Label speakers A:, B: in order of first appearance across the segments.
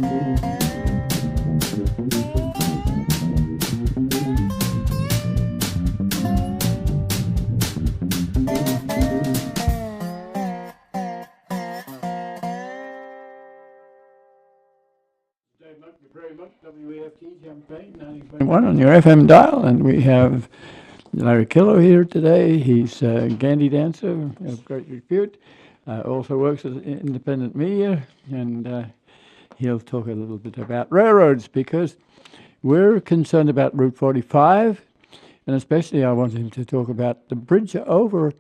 A: Prarie Monk, WEFT campaign 90.1 on your FM dial, and we have Larry Killow here today. He's a Gandhi dancer of great repute. Also works as independent media, and he'll talk a little bit about railroads because we're concerned about Route 45, and especially I want him to talk about the bridge over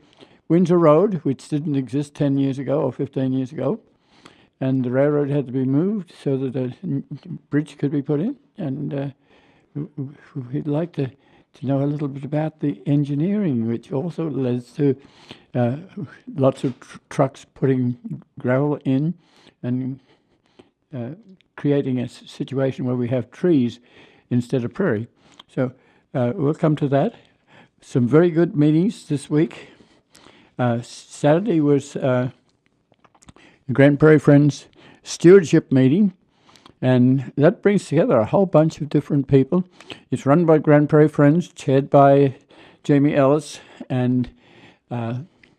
A: Windsor Road, which didn't exist 10 years ago or 15 years ago. And the railroad had to be moved so that a bridge could be put in. And we'd like to know a little bit about the engineering, which also leads to lots of trucks putting gravel in and creating a situation where we have trees instead of prairie. So we'll come to that. Some very good meetings this week. Saturday was Grand Prairie Friends stewardship meeting, and that brings together a whole bunch of different people. It's run by Grand Prairie Friends, chaired by Jamie Ellis, and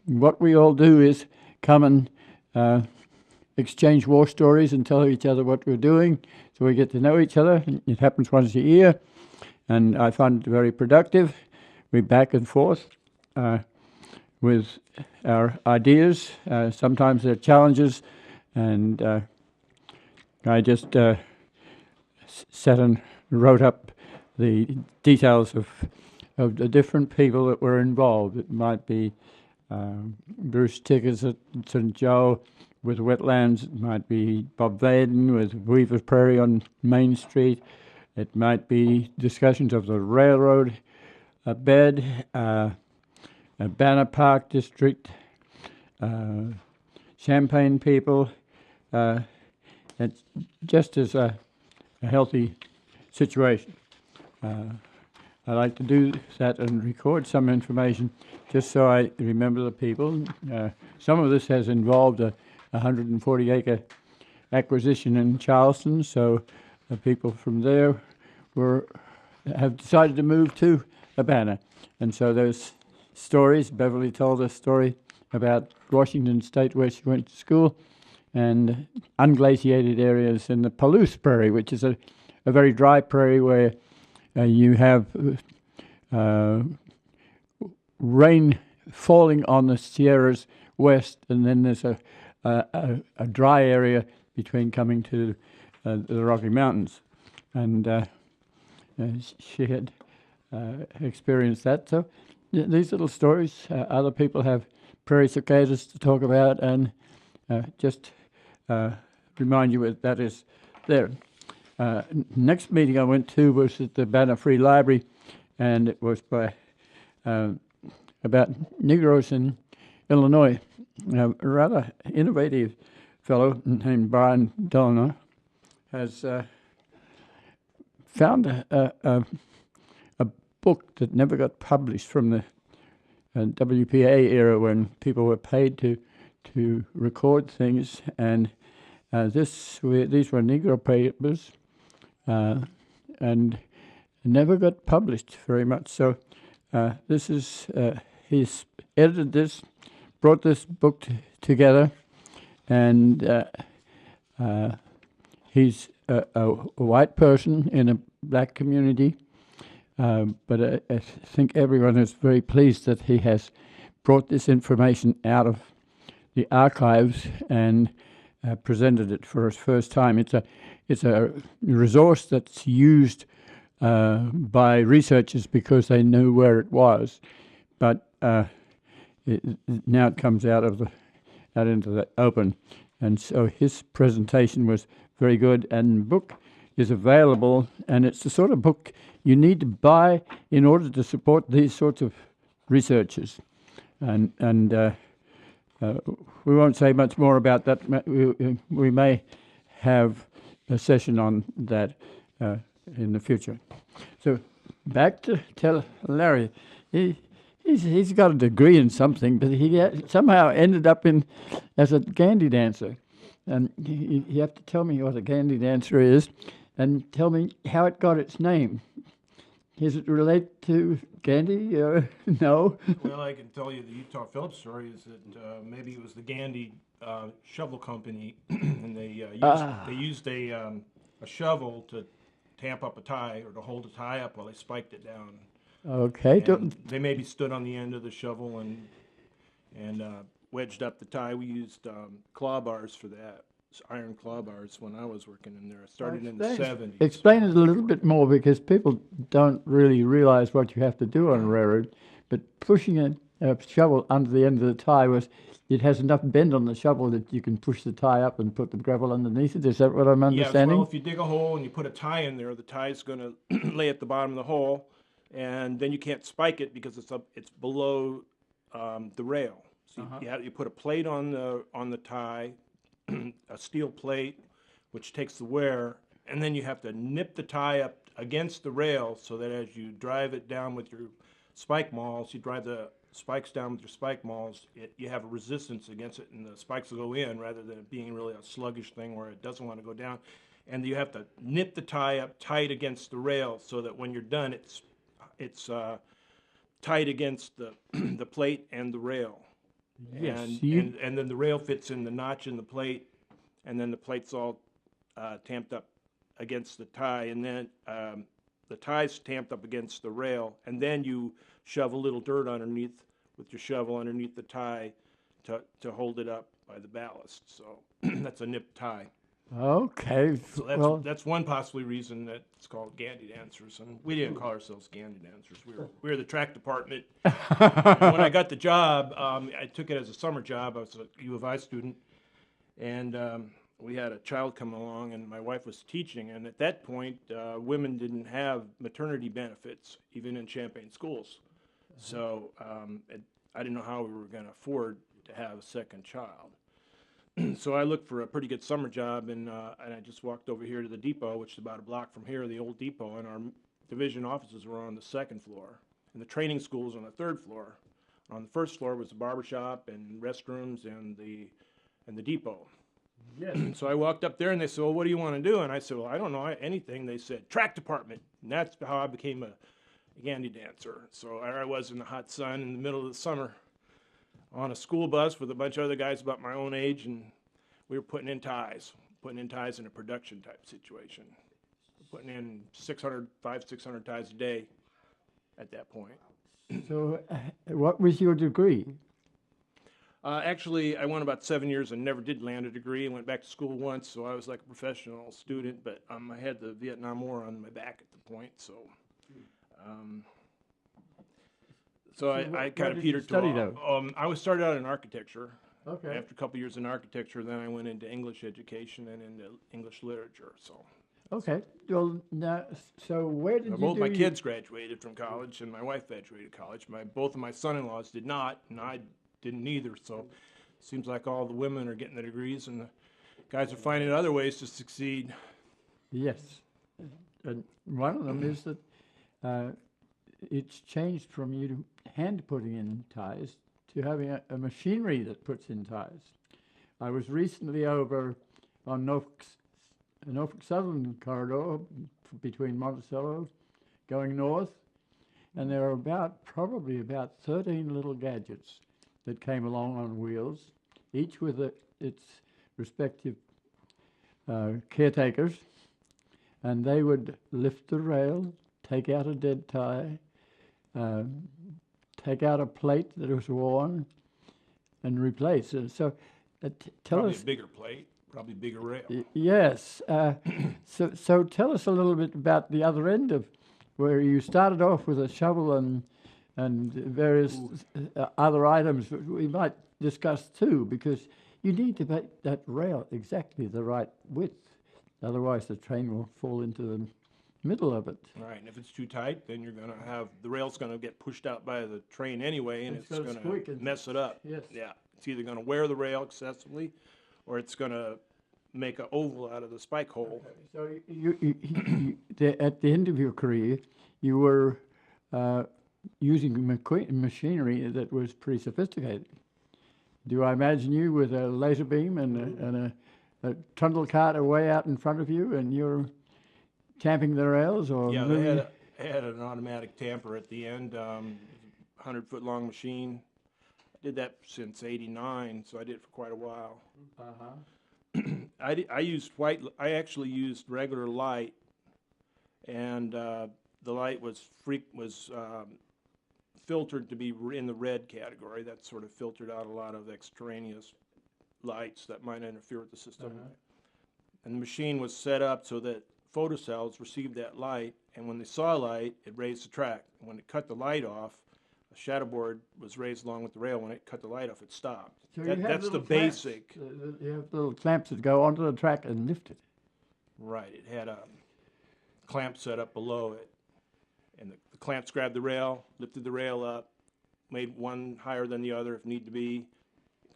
A: what we all do is come and exchange war stories and tell each other what we're doing, so we get to know each other. It happens once a year, and I find it very productive. We're back and forth with our ideas. Sometimes there are challenges, and I just sat and wrote up the details of the different people that were involved. It might be Bruce Tickers at St. Joe with wetlands. It might be Bob Vaden with Weaver Prairie on Main Street. It might be discussions of the railroad bed, Banner Park District, Champagne people. It's just as a healthy situation. I like to do that and record some information just so I remember the people. Some of this has involved a 140-acre acquisition in Charleston, so the people from there have decided to move to Urbana. And so those stories, Beverly told a story about Washington State where she went to school, and unglaciated areas in the Palouse Prairie, which is a very dry prairie where you have rain falling on the Sierras west, and then there's a dry area between coming to the Rocky Mountains. And she had experienced that. So these little stories, other people have prairie cicadas to talk about, and just remind you that is there. Next meeting I went to was at the Banner Free Library, and it was by about Negroes in Illinois. A rather innovative fellow named Brian Delano has found a book that never got published from the WPA era when people were paid to record things, and these were Negro papers, and never got published very much. So this is he's edited this, brought this book together, and he's a white person in a black community, but I think everyone is very pleased that he has brought this information out of the archives and presented it for his first time. It's a resource that's used by researchers because they knew where it was, but now it comes out into the open, and so his presentation was very good. And the book is available, and it's the sort of book you need to buy in order to support these sorts of researchers, and we won't say much more about that. We may have a session on that in the future. So back to tell Larry. He's got a degree in something, but he somehow ended up as a Gandhi dancer. And you have to tell me what a Gandhi dancer is, and tell me how it got its name. Does it relate to Gandhi? No.
B: Well, I can tell you the Utah Phillips story is that maybe it was the Gandhi shovel company, and they used a shovel to tamp up a tie or to hold a tie up while they spiked it down,
A: Okay.
B: and they maybe stood on the end of the shovel and wedged up the tie. We used claw bars for that, iron claw bars when I was working in there. I started in the 70s.
A: Explain it a little bit more because people don't really realize what you have to do on a railroad. But pushing a shovel under the end of the tie it has enough bend on the shovel that you can push the tie up and put the gravel underneath it. Is that what I'm
B: Yes,
A: understanding?
B: well, if you dig a hole and you put a tie in there, the tie's going to lay at the bottom of the hole, and then you can't spike it because it's below the rail. So you put a plate on the tie, a steel plate, which takes the wear, and then you have to nip the tie up against the rail so that as you drive it down with your spike mauls, you drive the spikes down with your spike mauls, you have a resistance against it, and the spikes will go in rather than it being really a sluggish thing where it doesn't want to go down. And you have to nip the tie up tight against the rail so that when you're done, it's tight against the the plate and the rail.
A: Yes.
B: And then the rail fits in the notch in the plate, and then the plate's all tamped up against the tie, and then the tie's tamped up against the rail, and then you shove a little dirt underneath with your shovel underneath the tie to hold it up by the ballast. So that's a nip tie.
A: Okay.
B: So that's one possibly reason that it's called Gandhi dancers, and we didn't call ourselves Gandhi dancers. We were the track department. And when I got the job, I took it as a summer job. I was a U of I student, and we had a child come along, and my wife was teaching. And at that point, women didn't have maternity benefits, even in Champaign schools. So I didn't know how we were going to afford to have a second child. So I looked for a pretty good summer job, and I just walked over here to the depot, which is about a block from here, the old depot, and our division offices were on the second floor, and the training school was on the third floor. On the first floor was the barber shop and restrooms and the depot.
A: Yes.
B: So I walked up there, and they said, "Well, what do you want to do?" And I said, "Well, I don't know anything." They said, "Track department," and that's how I became a Gandhi dancer. So I was in the hot sun in the middle of the summer, on a school bus with a bunch of other guys about my own age, and we were putting in ties in a production type situation. Putting in 600 ties a day at that point.
A: So, what was your degree?
B: Actually, I went about 7 years and never did land a degree. I went back to school once, so I was like a professional student, but I had the Vietnam War on my back at the point, so I kind of petered to. I started out in architecture.
A: Okay.
B: After a couple years in architecture, then I went into English education and into English literature. So.
A: Okay. Well, now, so where did you
B: Both
A: do
B: my kids graduated from college, and my wife graduated college. Both of my son-in-laws did not, and I didn't either. So, it seems like all the women are getting the degrees, and the guys are finding other ways to succeed.
A: Yes. And one of them is that it's changed from you hand putting in ties to having a machinery that puts in ties. I was recently over on Norfolk Southern corridor between Monticello going north, and there are probably about 13 little gadgets that came along on wheels, each with its respective caretakers, and they would lift the rail, take out a dead tie, take out a plate that was worn, and replace it. So tell
B: Probably
A: us.
B: A bigger plate, probably bigger rail.
A: Yes. So tell us a little bit about the other end of where you started off with a shovel and various other items that we might discuss too, because you need to make that rail exactly the right width. Otherwise, the train will fall into the middle of it.
B: Right, and if it's too tight, then you're going to have the rail's going to get pushed out by the train anyway, and it's going to mess it up.
A: Yes.
B: Yeah, it's either going to wear the rail excessively, or it's going to make an oval out of the spike hole.
A: So at the end of your career, you were using machinery that was pretty sophisticated. Do I imagine you with a laser beam and trundle cart away out in front of you, and you're tamping the rails or
B: Yeah,
A: moving?
B: they had an automatic tamper at the end, 100-foot long machine. I did that since '89, so I did it for quite a while. I actually used regular light, and the light was filtered to be in the red category. That sort of filtered out a lot of extraneous lights that might interfere with the system. And the machine was set up so that photocells received that light, and when they saw light, it raised the track. And when it cut the light off, the shadow board was raised along with the rail. When it cut the light off, it stopped.
A: So you have
B: That's the
A: little clamps.
B: basic.
A: You have little clamps that go onto the track and lift it.
B: Right. It had a clamp set up below it, and the clamps grabbed the rail, lifted the rail up, made one higher than the other if need to be,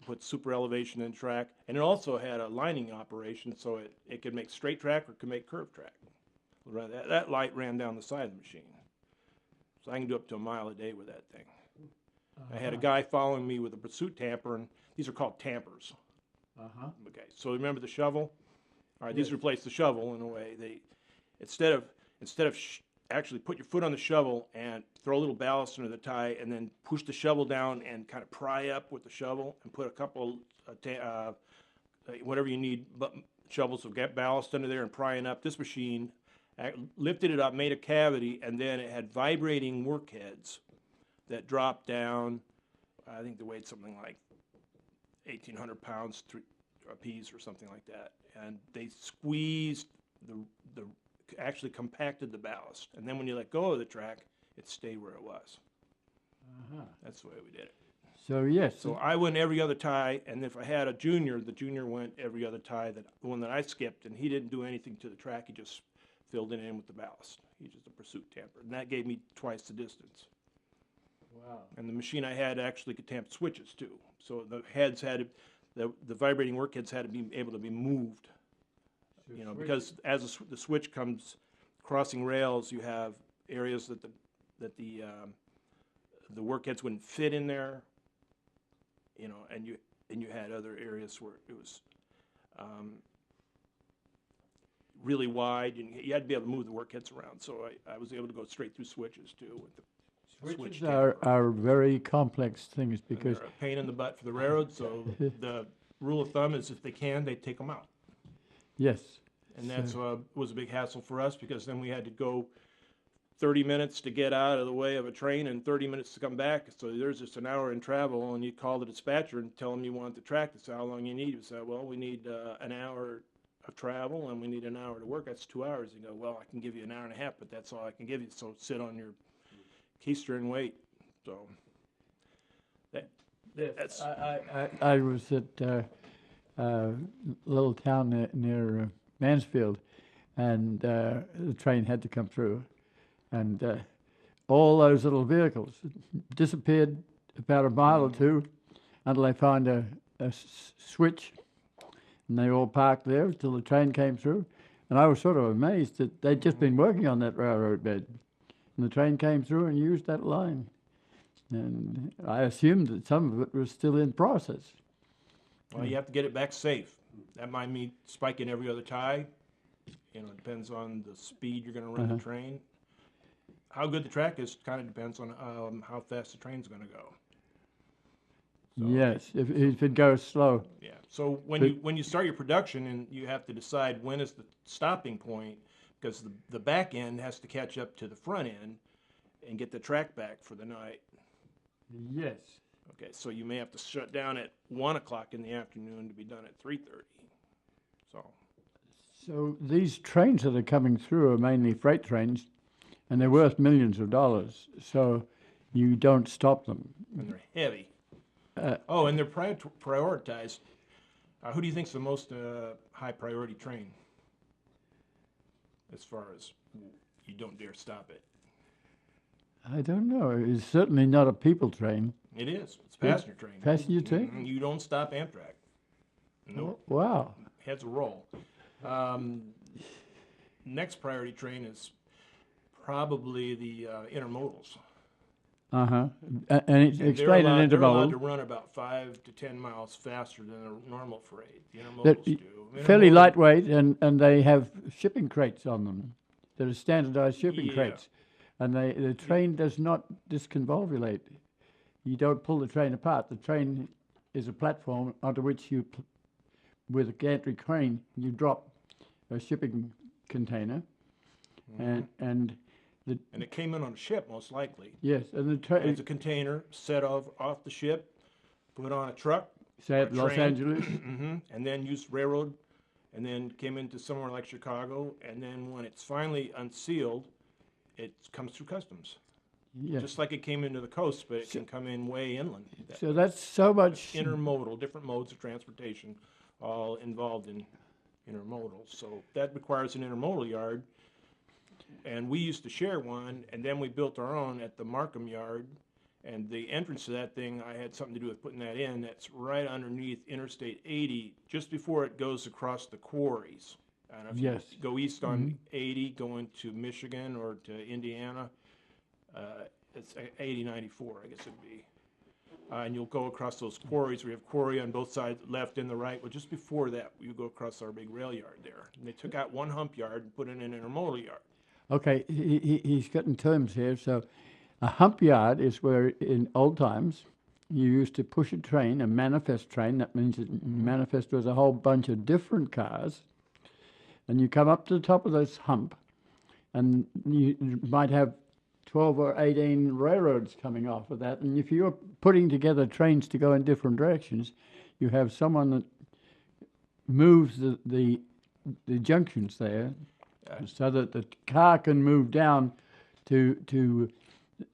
B: put super elevation in track, and it also had a lining operation, so it could make straight track or it could make curved track. That light ran down the side of the machine, so I can do up to a mile a day with that thing. I had a guy following me with a pursuit tamper, and these are called tampers. Okay, so remember the shovel? All right, these replace the shovel in a way. They instead of actually put your foot on the shovel and throw a little ballast under the tie, and then push the shovel down and kind of pry up with the shovel and put a couple whatever you need, but shovels will get ballast under there and prying up. This machine lifted it up, made a cavity, and then it had vibrating work heads that dropped down. I think they weighed something like 1,800 pounds a piece or something like that, and they squeezed actually compacted the ballast, and then when you let go of the track, it stayed where it was. That's the way we did it.
A: So yes.
B: So I went every other tie, and if I had a junior, the junior went every other tie. The one that I skipped, and he didn't do anything to the track. He just filled it in with the ballast. He's just a pursuit tamper, and that gave me twice the distance.
A: Wow.
B: And the machine I had actually could tamp switches too. So the heads had the vibrating work heads had to be able to be moved. You know, because as the switch comes crossing rails, you have areas that the work heads wouldn't fit in there. You know, and you had other areas where it was really wide, and you had to be able to move the work heads around. So I was able to go straight through switches too with the switch.
A: Switches are very complex things because
B: they're a pain in the butt for the railroad. So the rule of thumb is if they can, they take them out.
A: yes.
B: And that's was a big hassle for us because then we had to go 30 minutes to get out of the way of a train and 30 minutes to come back. So there's just an hour in travel, and you call the dispatcher and tell them you want the track. They say, how long you need? You say, well, we need an hour of travel and we need an hour to work. That's 2 hours. You go, well, I can give you an hour and a half, but that's all I can give you. So sit on your keister and wait. So that's
A: I was at a little town near Mansfield, and the train had to come through, and all those little vehicles disappeared about a mile or two until they found a switch, and they all parked there until the train came through. And I was sort of amazed that they'd just been working on that railroad bed, and the train came through and used that line. And I assumed that some of it was still in process.
B: well, you have to get it back safe. That might mean spiking every other tie. You know, it depends on the speed you're going to run the train. How good the track is kind of depends on how fast the train's going to go. So,
A: Yes, if it goes slow.
B: yeah. So when you start your production, and you have to decide when is the stopping point, because the back end has to catch up to the front end and get the track back for the night.
A: Yes.
B: Okay, so you may have to shut down at 1 o'clock in the afternoon to be done at 3:30.
A: So these trains that are coming through are mainly freight trains, and they're worth millions of dollars. So you don't stop them.
B: And they're heavy. And they're prioritized. Who do you think's the most high priority train? As far as you don't dare stop it.
A: I don't know. It's certainly not a people train.
B: It is. It's a passenger train.
A: Passenger train?
B: Mhm. You don't stop Amtrak. No.
A: Wow.
B: Heads a roll. Next priority train is probably the intermodals.
A: Uh-huh. And it's
B: And
A: explain an
B: they're allowed to
A: intermodal.
B: run about 5 to 10 miles faster than a normal freight. The
A: That
B: intermodals do.
A: fairly
B: Intermodal,
A: lightweight, and they have shipping crates on them that are standardized shipping
B: yeah.
A: crates. And the train does not disconvolvulate. You don't pull the train apart. The train is a platform onto which you, with a gantry crane, you drop a shipping container. And the,
B: And it came in on a ship, most likely.
A: yes, and the
B: And
A: train,
B: it's a container set off the ship, put on a truck,
A: say
B: or
A: at
B: a
A: Los
B: train,
A: Angeles,
B: and then used railroad, and then came into somewhere like Chicago, and then when it's finally unsealed, it comes through customs.
A: yes.
B: Just like it came into the coast, but it can come in way inland.
A: So that's so much,
B: Intermodal, different modes of transportation, all involved in intermodal. So that requires an intermodal yard. And we used to share one, and then we built our own at the Markham yard. And the entrance to that thing, I had something to do with putting that in. That's right underneath Interstate 80, just before it goes across the quarries. And if
A: yes.
B: you go east on 80, going to Michigan or to Indiana, it's 8094, I guess it'd be. And you'll go across those quarries. We have quarry on both sides, left and the right. Well, just before that, you go across our big rail yard there. And they took out one hump yard and put in an intermodal yard.
A: Okay, he's getting terms here. So a hump yard is where in old times you used to push a train, a manifest train. That means that manifest was a whole bunch of different cars. And you come up to the top of this hump, and you might have 12 or 18 railroads coming off of that. And if you're putting together trains to go in different directions, you have someone that moves the junctions there so that the car can move down to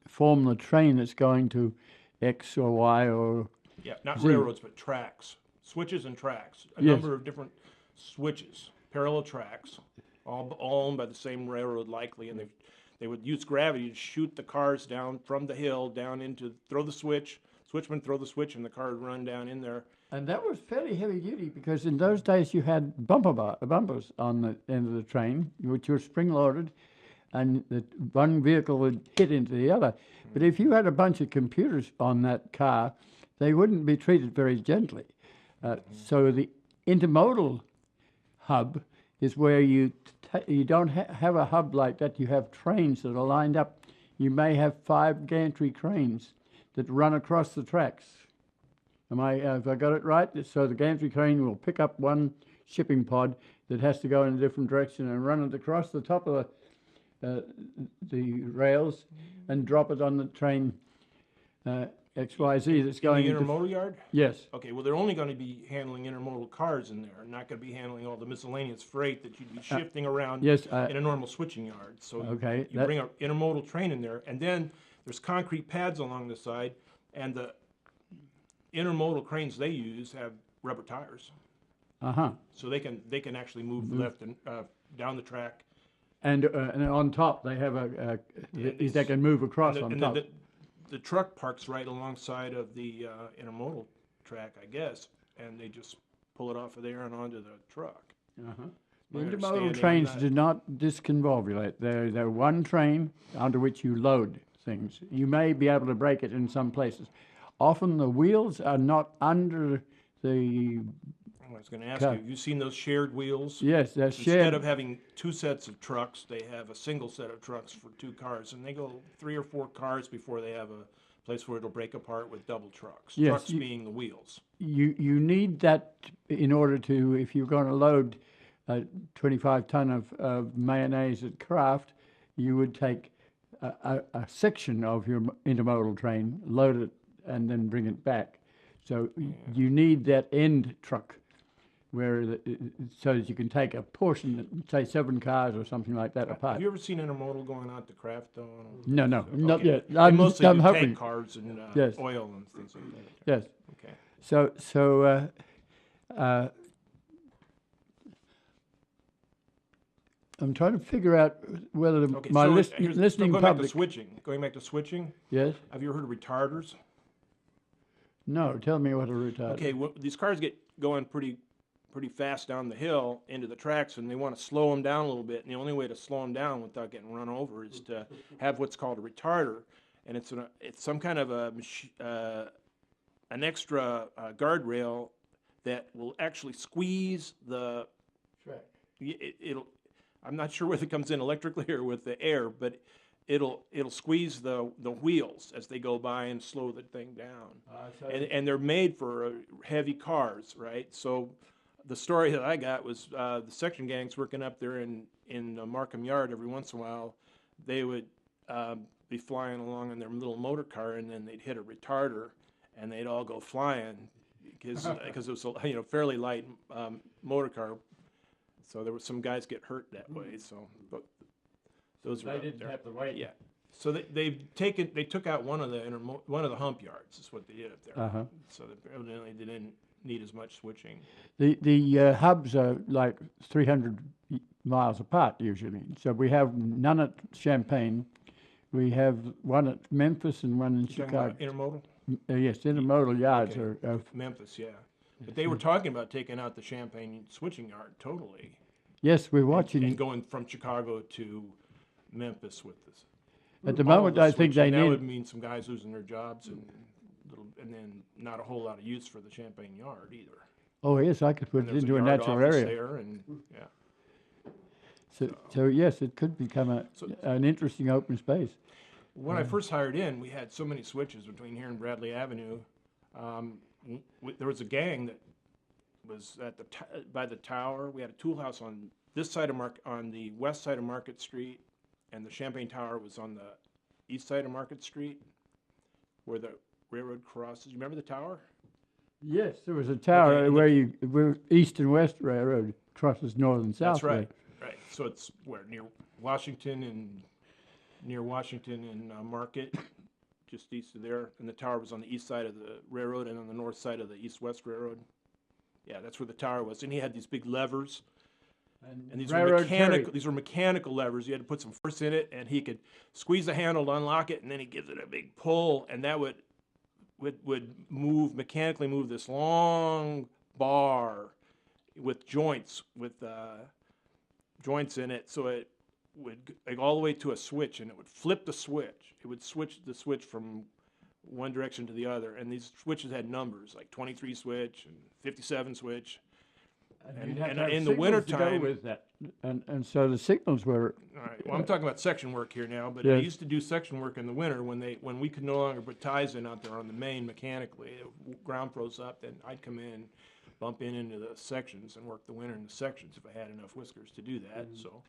A: form the train that's going to X or Y or
B: Yeah, not
A: Z.
B: railroads, but tracks, switches and tracks. A
A: Yes.
B: number of different switches, parallel tracks, all owned by the same railroad likely, and they would use gravity to shoot the cars down from the hill down into, throw the switch, switchman throw the switch, and the car would run down in there.
A: And that was fairly heavy duty because in those days you had bumpers on the end of the train, which were spring loaded, and the one vehicle would hit into the other. But if you had a bunch of computers on that car, they wouldn't be treated very gently. So the intermodal hub is where you don't have a hub like that. You have trains that are lined up. You may have 5 gantry cranes that run across the tracks. Have I got it right? So the gantry crane will pick up one shipping pod that has to go in a different direction and run it across the top of the rails and drop it on the train XYZ that's going
B: in the
A: into...
B: intermodal yard?
A: Yes.
B: Okay, well, they're only going to be handling intermodal cars in there, not going to be handling all the miscellaneous freight that you'd be shifting around
A: yes,
B: in a normal switching yard. So
A: okay,
B: you bring an intermodal train in there, and then there's concrete pads along the side, and the intermodal cranes they use have rubber tires,
A: Uh-huh.
B: so they can actually move left and down the track.
A: And on top, they have they can move across on top.
B: The truck parks right alongside of the intermodal track, I guess, and they just pull it off of there and onto the truck.
A: Uh-huh.
B: My
A: Intermodal
B: understanding
A: trains
B: on that.
A: do not disconvolvulate. They're one train onto which you load things. You may be able to break it in some places. Often the wheels are not under the...
B: I was going to ask you, have you seen those shared wheels?
A: Yes, they're
B: Instead
A: shared.
B: of having 2 sets of trucks, they have a single set of trucks for 2 cars, and they go 3 or 4 cars before they have a place where it'll break apart with double trucks.
A: Yes,
B: Trucks being the wheels.
A: You need that in order to, if you're going to load a 25 ton of mayonnaise at Kraft, you would take a section of your intermodal train, load it, and then bring it back. So you need that end truck where so that you can take a portion, say 7 cars or something like that apart.
B: Have you ever seen intermodal going out to Kraft though?
A: No, not
B: Okay.
A: yet.
B: They
A: I'm
B: mostly do
A: hoping.
B: tank cars and
A: Yes.
B: oil and things like that.
A: Yes.
B: Okay.
A: So I'm trying to figure out whether
B: Okay.
A: my
B: so
A: listening
B: going back to
A: public.
B: switching. Going back to switching.
A: Yes.
B: Have you ever heard of retarders?
A: No. Tell me what a retard.
B: Okay. Well, these cars get going pretty fast down the hill into the tracks, and they want to slow them down a little bit. And the only way to slow them down without getting run over is to have what's called a retarder. and it's some kind of an extra guardrail that will actually squeeze the.
A: Track.
B: It'll. I'm not sure whether it comes in electrically or with the air, but it'll squeeze the wheels as they go by and slow the thing down. And they're made for heavy cars, right? So the story that I got was the section gangs working up there in Markham Yard every once in a while. They would be flying along in their little motor car, and then they'd hit a retarder, and they'd all go flying because it was a fairly light motor car. So there were some guys get hurt that way. So, but those
A: They didn't have the weight.
B: Yeah. So they took out one of the hump yards. Is what they did up there. So evidently they didn't need as much switching.
A: The hubs are like 300 miles apart usually. So we have none at Champaign. We have one at Memphis and one in Chicago.
B: Intermodal?
A: Yes, intermodal yards are.
B: Memphis, yeah. But they were talking about taking out the Champaign switching yard totally.
A: Yes, we're watching.
B: And going from Chicago to Memphis with this.
A: At the moment, I think they
B: that
A: need.
B: would mean some guys losing their jobs and then not a whole lot of use for the Champaign yard either.
A: Oh yes, I could put
B: And
A: it
B: there's
A: into a
B: yard
A: natural
B: office
A: area.
B: there and, yeah.
A: So yes, it could become an interesting open space.
B: When I first hired in, we had so many switches between here and Bradley Avenue. There was a gang that was at by the tower. We had a tool house on this side of on the west side of Market Street, and the Champaign Tower was on the east side of Market Street, where the railroad crosses. You remember the tower?
A: Yes, there was a tower where East and West Railroad crosses north and south.
B: That's right. Right. So it's where near Washington and Market, just east of there, and the tower was on the east side of the railroad and on the north side of the east-west railroad. Yeah, that's where the tower was, and he had these big levers, and these were mechanical levers. You had to put some force in it, and he could squeeze the handle to unlock it, and then he gives it a big pull, and that would mechanically move this long bar with joints in it, so it would go all the way to a switch, and it would flip the switch. It would switch the switch from one direction to the other, and these switches had numbers like 23 switch and 57 switch. And in the wintertime,
A: with that, and so the signals were.
B: All right. Well, I'm talking about section work here now, but I used to do section work in the winter when we could no longer put ties in out there on the main mechanically. Ground froze up, then I'd come in, bump into the sections, and work the winter in the sections if I had enough whiskers to do that. So.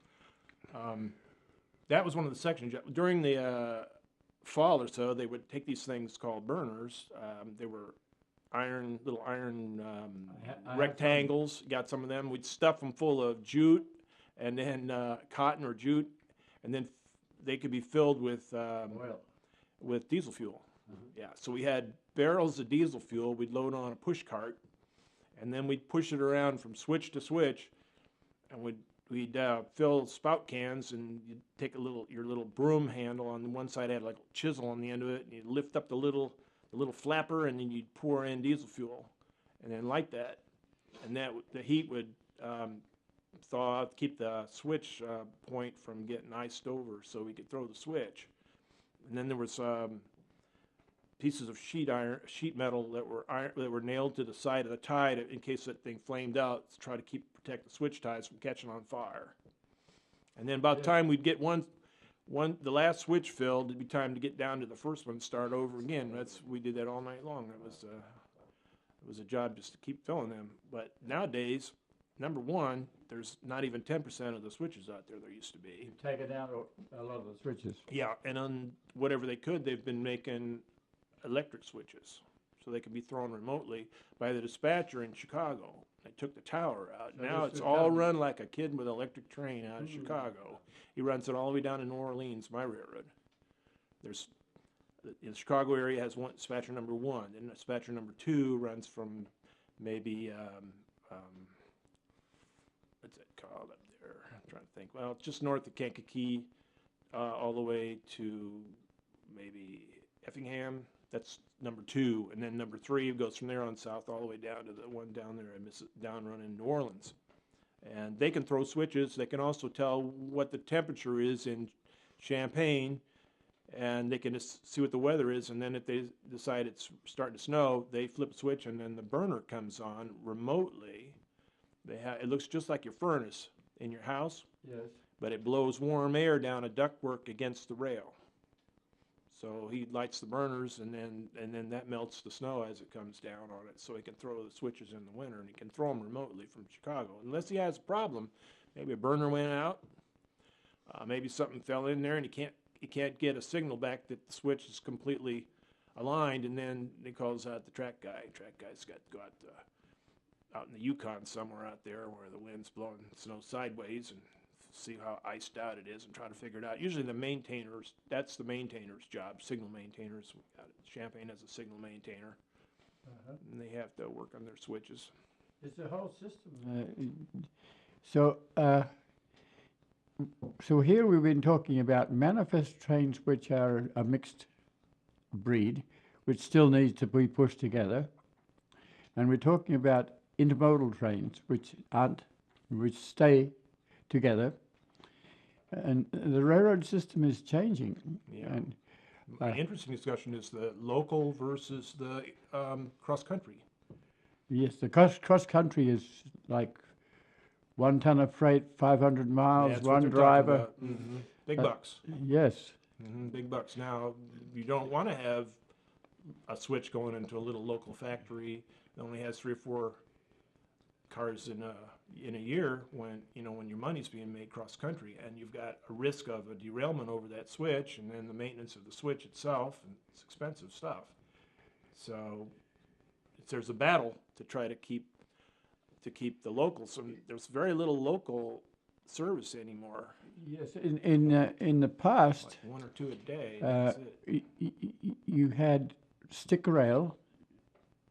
B: That was one of the sections. During the fall or so, they would take these things called burners. They were little iron rectangles. Got some of them. We'd stuff them full of jute and then cotton or jute, and then they could be filled with diesel fuel. Yeah, so we had barrels of diesel fuel. We'd load on a push cart, and then we'd push it around from switch to switch, and we'd fill spout cans, and you'd take your little broom handle on the one side had like a chisel on the end of it, and you'd lift up the little flapper, and then you'd pour in diesel fuel, and then light that, and the heat would thaw out, keep the switch point from getting iced over, so we could throw the switch. And then there was pieces of sheet metal that were nailed to the side of the tie in case that thing flamed out, to try to protect the switch ties from catching on fire. And then about the time we'd get the last switch filled, it'd be time to get down to the first one and start over again. We did that all night long. It was a job just to keep filling them. But nowadays, number one, there's not even 10% of the switches out there used to be.
A: You've taken out a lot of the switches.
B: Yeah, and on whatever they could, they've been making electric switches, so they could be thrown remotely by the dispatcher in Chicago. They took the tower out. So now it's all run like a kid with an electric train out of Chicago. He runs it all the way down to New Orleans, my railroad. The Chicago area has one dispatcher number 1, and dispatcher number 2 runs from maybe what's it called up there? I'm trying to think. Well, just north of Kankakee, all the way to maybe Effingham. That's number 2, and then number 3 goes from there on south all the way down to the one down there down run in New Orleans. And they can throw switches. They can also tell what the temperature is in Champaign, and they can just see what the weather is, and then if they decide it's starting to snow, they flip a switch, and then the burner comes on remotely. It looks just like your furnace in your house,
A: Yes.
B: but it blows warm air down a ductwork against the rail. So he lights the burners, and then that melts the snow as it comes down on it, so he can throw the switches in the winter, and he can throw them remotely from Chicago. Unless he has a problem, maybe a burner went out, maybe something fell in there, and he can't get a signal back that the switch is completely aligned, and then he calls out the track guy. Track guy's got to go out in the Yukon somewhere out there where the wind's blowing snow sideways and see how iced out it is and try to figure it out. Usually that's the maintainer's job, signal maintainers. Champaign has a signal maintainer, and they have to work on their switches.
A: It's a whole system. So here we've been talking about manifest trains, which are a mixed breed, which still needs to be pushed together. And we're talking about intermodal trains, which stay together. And the railroad system is changing.
B: Yeah.
A: And,
B: An interesting discussion is the local versus the cross-country.
A: yes, the cross-country is like 1 ton of freight, 500 miles,
B: That's what
A: one
B: they're talking
A: driver.
B: about. Big bucks.
A: Yes.
B: Big bucks. Now, you don't want to have a switch going into a little local factory that only has 3 or 4 cars in a year when your money's being made cross country, and you've got a risk of a derailment over that switch, and then the maintenance of the switch itself, and it's expensive stuff. So there's a battle to try to keep the locals. So there's very little local service anymore.
A: Yes, in the past,
B: Like 1 or 2 a day. That's it.
A: you had stick rail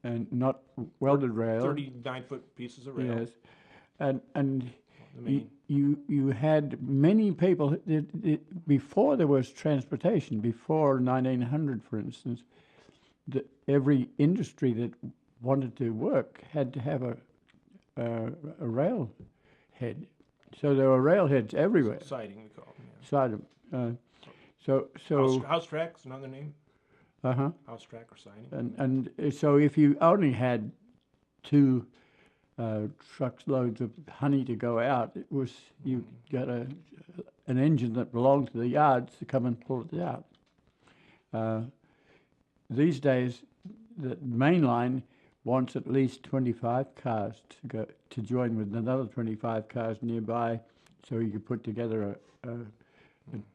A: and not welded rail.
B: 39-foot pieces of rail.
A: Yes, and
B: I mean,
A: you had many people before there was transportation, before 1900, for instance. Every industry that wanted to work had to have a rail head. So there were railheads everywhere.
B: siding, we call them. Yeah.
A: Siding. So
B: House track is another name. House track or siding.
A: and so if you only had 2 trucks loads of honey to go out, you got an engine that belonged to the yards to come and pull it out. These days, the main line wants at least 25 cars to join with another 25 cars nearby, so you could put together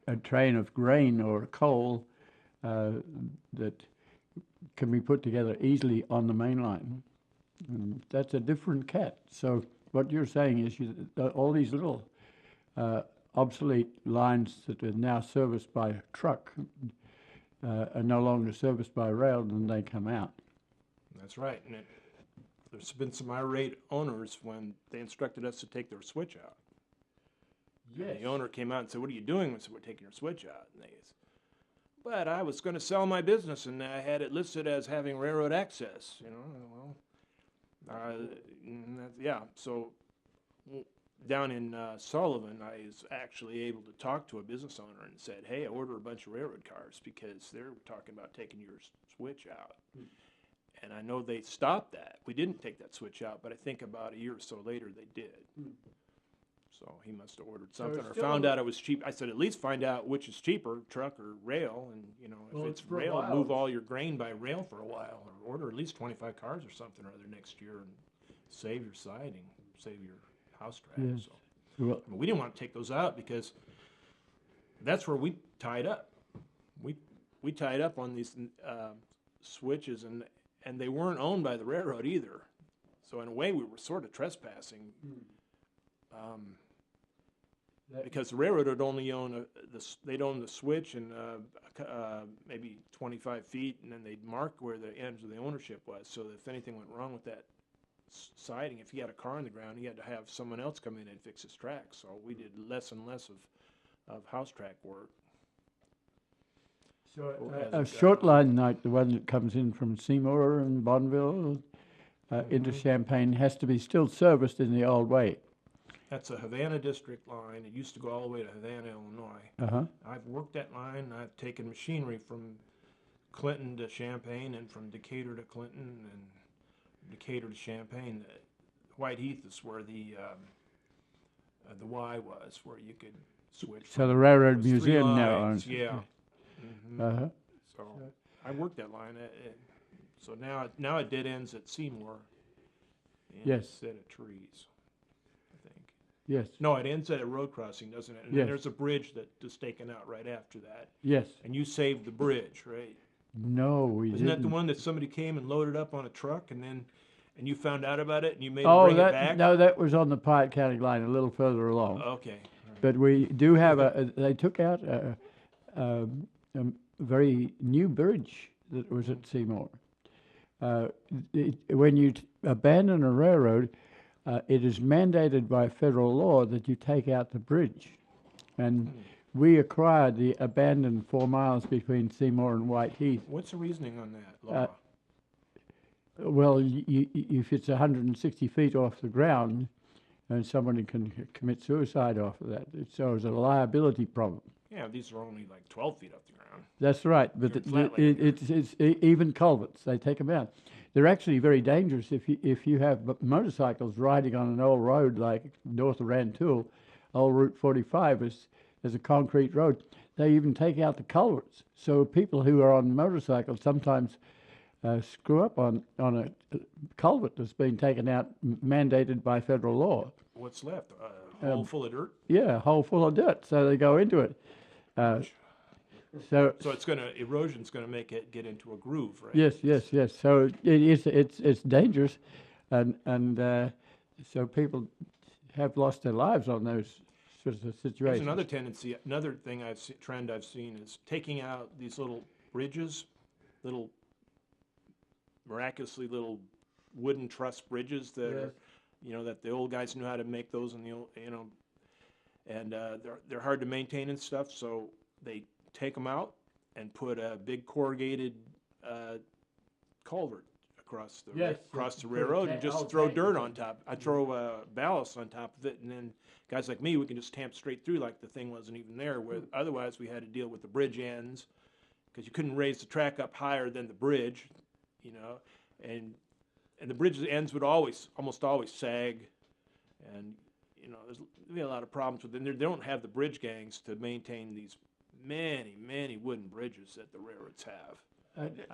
A: a train of grain or coal that can be put together easily on the main line. And that's a different cat. So what you're saying is all these little obsolete lines that are now serviced by truck are no longer serviced by rail, and they come out.
B: That's right. And there's been some irate owners when they instructed us to take their switch out.
A: Yes.
B: And the owner came out and said, "What are you doing?" We said, "We're taking your switch out." And they said, "But I was going to sell my business, and I had it listed as having railroad access." Yeah. So down in Sullivan, I was actually able to talk to a business owner and said, "Hey, I order a bunch of railroad cars because they're talking about taking your switch out." And I know they stopped that. We didn't take that switch out, but I think about a year or so later they did. So he must have ordered something or found out it was cheap. I said, at least find out which is cheaper, truck or rail. And, if it's rail, move all your grain by rail for a while, or order at least 25 cars or something or other next year and save your siding, save your house track.
A: Yes.
B: So
A: Well,
B: we didn't want to take those out because that's where we tied up. We tied up on these switches, and they weren't owned by the railroad either. So in a way, we were sort of trespassing. Because the railroad would only own they'd own the switch and maybe 25 feet, and then they'd mark where the ends of the ownership was. So that if anything went wrong with that siding, if he had a car on the ground, he had to have someone else come in and fix his track. So we did less and less of house track work.
A: So a short line like the one that comes in from Seymour and Bonneville into Champaign has to be still serviced in the old way.
B: That's a Havana district line. It used to go all the way to Havana, Illinois.
A: Uh-huh.
B: I've worked that line. I've taken machinery from Clinton to Champaign and from Decatur to Clinton and Decatur to Champaign. White Heath is where the Y was, where you could switch.
A: So the
B: from-
A: railroad
B: it was three
A: museum now
B: lines,
A: owns it.
B: Yeah. Mhm.
A: Uh-huh.
B: So I worked that line. So now it dead ends at Seymour.
A: Yes.
B: Instead of trees, I think.
A: Yes.
B: No, it ends at a road crossing, doesn't it? And
A: Yes.
B: then there's a bridge that is taken out right after that.
A: Yes.
B: And you saved the bridge, right?
A: No, we
B: Isn't that
A: didn't.
B: the one that somebody came and loaded up on a truck and you found out about it and you made them
A: Oh,
B: bring it back?
A: no, that was on the Piatt County line a little further along.
B: Okay.
A: But we do have they took out a very new bridge that was at Seymour. When you abandon a railroad, it is mandated by federal law that you take out the bridge. And we acquired the abandoned 4 miles between Seymour and White Heath.
B: What's the reasoning on that law?
A: Well, if it's 160 feet off the ground, and somebody can commit suicide off of that, so it's a liability problem.
B: Yeah, these are only like 12 feet off the ground.
A: That's right, but
B: You're flat laying
A: it's even culverts, they take them out. They're actually very dangerous if you have motorcycles riding on an old road like north of Rantoul. Old Route 45 is a concrete road. They even take out the culverts. So people who are on motorcycles sometimes screw up on a culvert that's been taken out, mandated by federal law.
B: What's left? A hole full of dirt?
A: Yeah, a hole full of dirt, so they go into it. So
B: So erosion's gonna make it get into a groove, right?
A: yes. So it's dangerous, and so people have lost their lives on those sorts of situations.
B: There's another tendency, another thing trend I've seen is taking out these little bridges, little miraculously little wooden truss bridges that
A: Yes.
B: are, that the old guys knew how to make those in the old, and they're hard to maintain and stuff. So they take them out and put a big corrugated culvert across the
A: Yes,
B: across
A: yes,
B: the
A: put a
B: railroad
A: ta-
B: and just
A: oh,
B: throw
A: tank
B: dirt
A: or
B: on top. I throw ballast on top of it, and then guys like me, we can just tamp straight through like the thing wasn't even there. Where otherwise we had to deal with the bridge ends because you couldn't raise the track up higher than the bridge, and the bridge ends would almost always sag, and there's be a lot of problems with them. They don't have the bridge gangs to maintain these many wooden bridges that the railroads have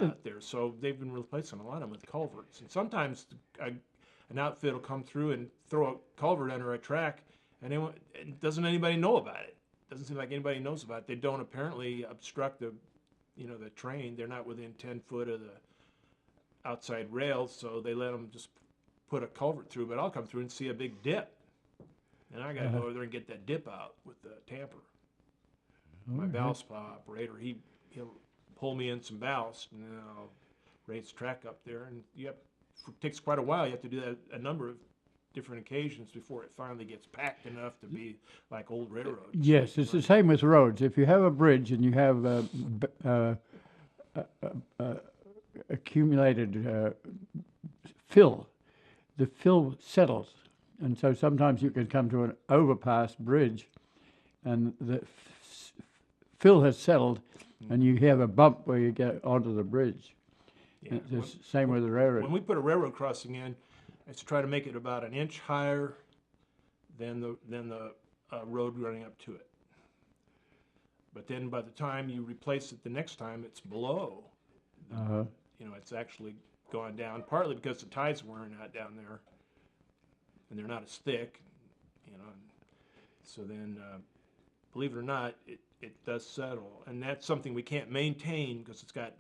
B: out there. So they've been replacing a lot of them with culverts. And sometimes an outfit will come through and throw a culvert under a track, and doesn't anybody know about it? Doesn't seem like anybody knows about it. They don't apparently obstruct the train. They're not within 10 foot of the outside rails, so they let them just put a culvert through. But I'll come through and see a big dip, and I got to go over there and get that dip out with the tamper. My ballast plow operator, he'll pull me in some ballast, and then I'll raise the track up there. And it takes quite a while. You have to do that a number of different occasions before it finally gets packed enough to be like old railroads.
A: Yes, it's the same with roads. If you have a bridge and you have accumulated fill, the fill settles. And so sometimes you can come to an overpass bridge and the fill has settled and you have a bump where you get onto the bridge.
B: Yeah.
A: It's the same with the railroad.
B: When we put a railroad crossing in, it's to try to make it about an inch higher than the road running up to it. But then by the time you replace it the next time, it's below. It's actually gone down, partly because the tide's wearing out down there, and they're not as thick, So then, believe it or not, it does settle, and that's something we can't maintain because it's got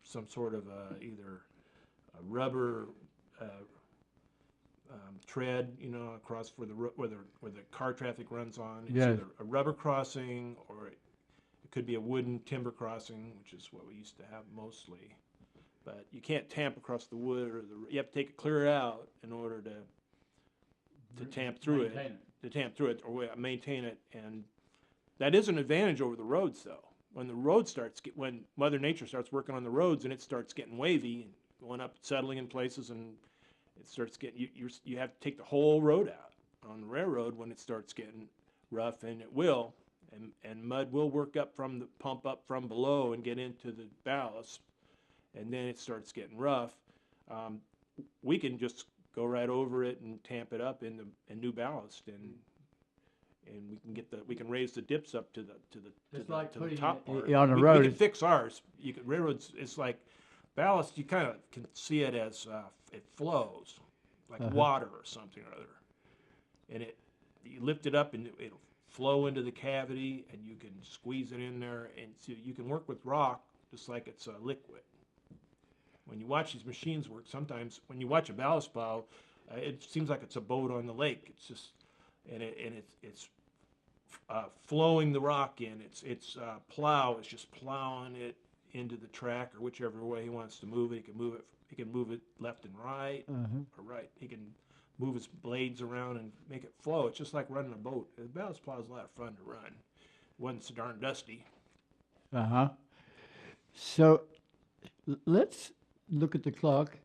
B: some sort of either a rubber tread, across where the car traffic runs on. It's
A: Yeah.
B: either a rubber crossing or it could be a wooden timber crossing, which is what we used to have mostly. But you can't tamp across the wood, you have to take it clear out in order to tamp through it or maintain it, and that is an advantage over the roads, though. When the road when Mother Nature starts working on the roads and it starts getting wavy and going up, settling in places, and it starts getting you have to take the whole road out on the railroad when it starts getting rough, and it will, and mud will work up from the pump up from below and get into the ballast, and then it starts getting rough. We can just go right over it and tamp it up in new ballast, and we can raise the dips up to the top part.
A: on a
B: We
A: road.
B: can fix ours. Railroads, it's like ballast. You kind of can see it as it flows like water or something or other, and you lift it up and it'll flow into the cavity, and you can squeeze it in there, and so you can work with rock just like it's a liquid. When you watch these machines work, sometimes when you watch a ballast plow, it seems like it's a boat on the lake. It's just, it's flowing the rock in. Its plow is just plowing it into the track, or whichever way he wants to move it. He can move it. He can move it left and right, or right. He can move his blades around and make it flow. It's just like running a boat. The ballast plow is a lot of fun to run. It wasn't so darn dusty.
A: So let's look at the clock.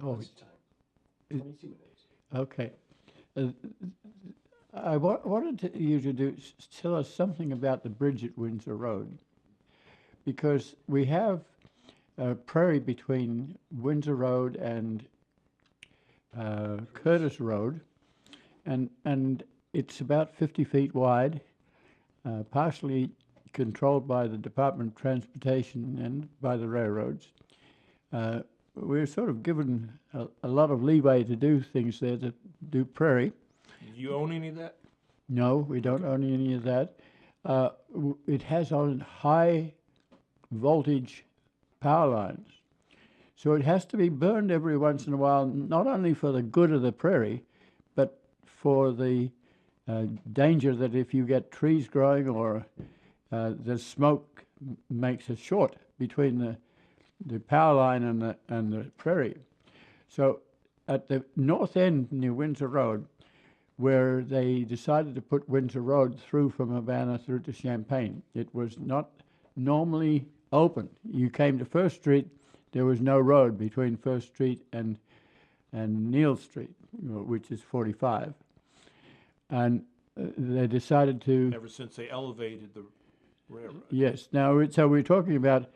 A: Oh,
C: 22 minutes.
A: okay. I wanted you to tell us something about the bridge at Windsor Road, because we have a prairie between Windsor Road and Curtis Road, and it's about 50 feet wide, partially controlled by the Department of Transportation and by the railroads. We're sort of given a lot of leeway to do things there, to do prairie.
B: Do you own any of that?
A: No, we don't own any of that. It has on high voltage power lines. So it has to be burned every once in a while, not only for the good of the prairie, but for the danger that if you get trees growing or the smoke makes a short between the power line and the prairie. So at the north end near Windsor Road, where they decided to put Windsor Road through from Havana through to Champaign, it was not normally open. You came to First Street, there was no road between First Street and Neal Street, which is 45. And they decided to...
B: Ever since they elevated the railroad.
A: Yes. Now, so we're talking about